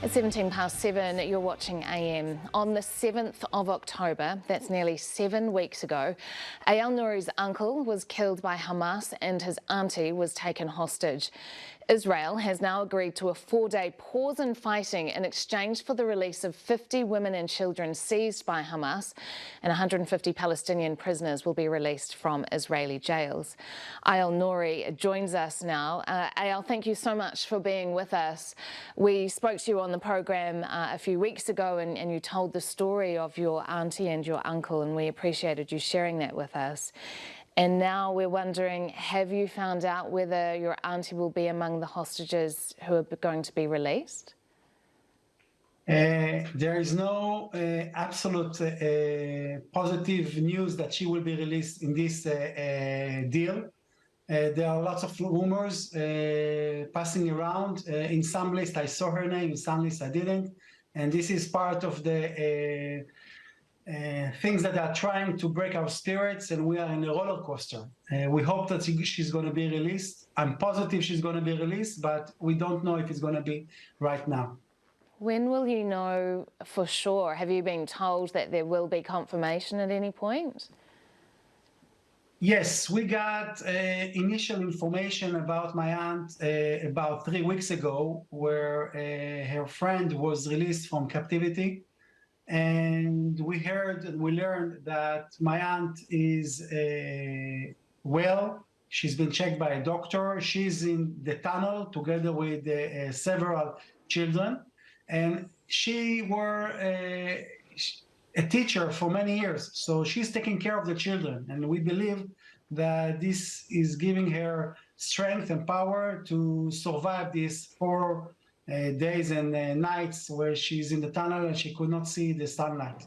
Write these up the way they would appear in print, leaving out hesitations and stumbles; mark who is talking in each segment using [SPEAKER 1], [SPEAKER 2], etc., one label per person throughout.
[SPEAKER 1] It's 7:17, you're watching AM. On the 7th of October, that's nearly 7 weeks ago, Ayal Nouri's uncle was killed by Hamas and his auntie was taken hostage. Israel has now agreed to a 4-day pause in fighting in exchange for the release of 50 women and children seized by Hamas, and 150 Palestinian prisoners will be released from Israeli jails. Ayal Nouri joins us now. Ayal, thank you so much for being with us. We spoke to you on the program a few weeks ago and you told the story of your auntie and your uncle, and we appreciated you sharing that with us. And now we're wondering, have you found out whether your auntie will be among the hostages who are going to be released?
[SPEAKER 2] There is no absolute positive news that she will be released in this deal. There are lots of rumors passing around. In some list I saw her name, in some list I didn't. And this is part of the things that are trying to break our spirits, and we are in a roller coaster. We hope that she's going to be released. I'm positive she's going to be released, but we don't know if it's going to be right now.
[SPEAKER 1] When will you know for sure? Have you been told that there will be confirmation at any point?
[SPEAKER 2] Yes, we got initial information about my aunt about 3 weeks ago, where her friend was released from captivity. And we learned that my aunt is well. She's been checked by a doctor. She's in the tunnel together with several children. And she were a teacher for many years. So she's taking care of the children. And we believe that this is giving her strength and power to survive these 4 days and nights where she's in the tunnel and she could not see the sunlight.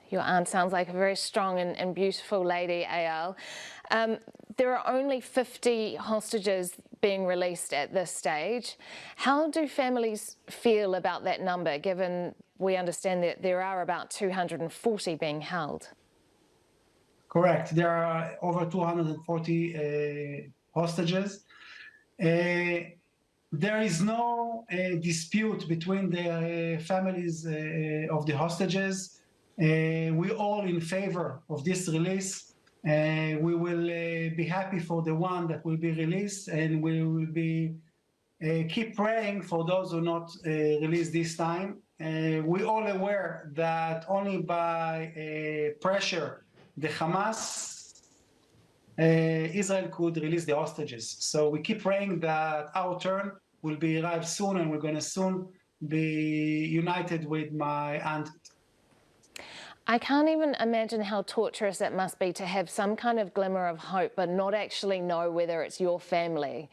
[SPEAKER 1] Your aunt sounds like a very strong and beautiful lady, Ayal. There are only 50 hostages being released at this stage. How do families feel about that number, given we understand that there are about 240 being held?
[SPEAKER 2] Correct. There are over 240 hostages. There is no dispute between the families of the hostages. We're all in favor of this release. We will be happy for the one that will be released, and we will be keep praying for those who are not released this time. We're all aware that only by pressure, the Hamas, Israel could release the hostages. So we keep praying that our turn will be arrived soon, and we're going to soon be united with my aunt.
[SPEAKER 1] I can't even imagine how torturous it must be to have some kind of glimmer of hope, but not actually know whether it's your family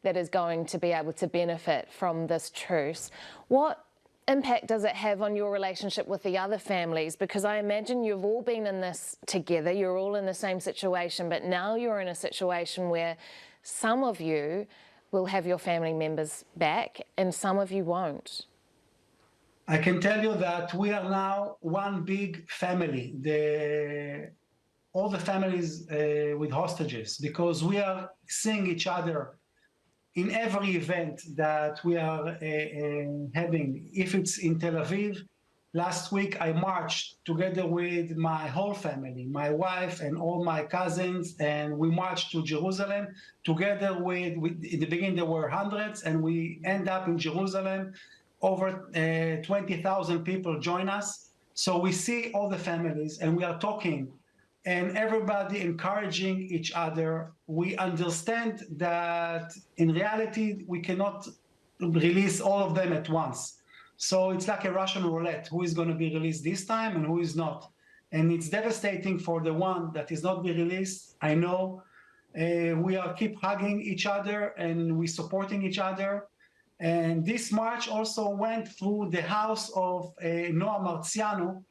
[SPEAKER 1] that is going to be able to benefit from this truce. What impact does it have on your relationship with the other families? Because I imagine you've all been in this together, you're all in the same situation, but now you're in a situation where some of you will have your family members back and some of you won't.
[SPEAKER 2] I can tell you that we are now one big family, all the families with hostages, because we are seeing each other in every event that we are having. If it's in Tel Aviv, last week I marched together with my whole family, my wife and all my cousins, and we marched to Jerusalem together with in the beginning there were hundreds, and we end up in Jerusalem. Over 20,000 people join us. So we see all the families and we are talking, and everybody encouraging each other. We understand that in reality, we cannot release all of them at once. So it's like a Russian roulette, who is going to be released this time and who is not. And it's devastating for the one that is not be released. I know we are keep hugging each other and we supporting each other. And this march also went through the house of Noah Marziano,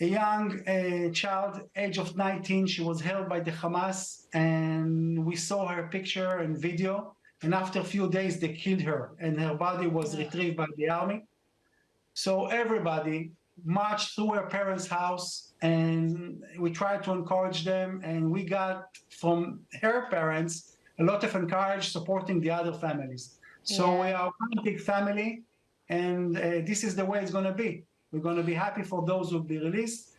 [SPEAKER 2] a young child, age of 19. She was held by the Hamas, and we saw her picture and video. And after a few days, they killed her, and her body was retrieved by the army. So everybody marched through her parents' house, and we tried to encourage them. And we got from her parents a lot of encouragement supporting the other families. So we are one big family, and this is the way it's going to be. We're going to be happy for those who will be released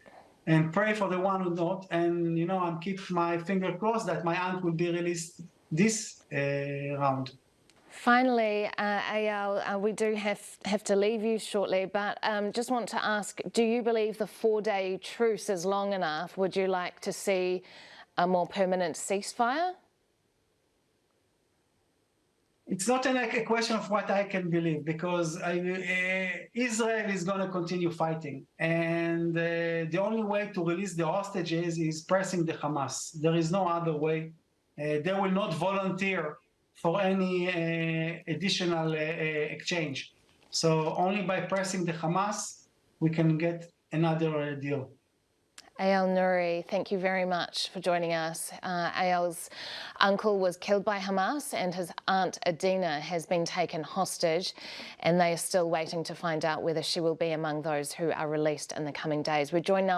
[SPEAKER 2] and pray for the one who don't. And, you know, I'm keep my finger crossed that my aunt will be released this round.
[SPEAKER 1] Finally, Eyal, we do have to leave you shortly, but just want to ask, do you believe the 4-day truce is long enough? Would you like to see a more permanent ceasefire?
[SPEAKER 2] It's not a question of what I can believe, because Israel is going to continue fighting. And the only way to release the hostages is pressing the Hamas. There is no other way. They will not volunteer for any additional exchange. So only by pressing the Hamas, we can get another deal.
[SPEAKER 1] Eyal Nuri, thank you very much for joining us. Eyal's uncle was killed by Hamas and his aunt Adina has been taken hostage, and they are still waiting to find out whether she will be among those who are released in the coming days. We're joined now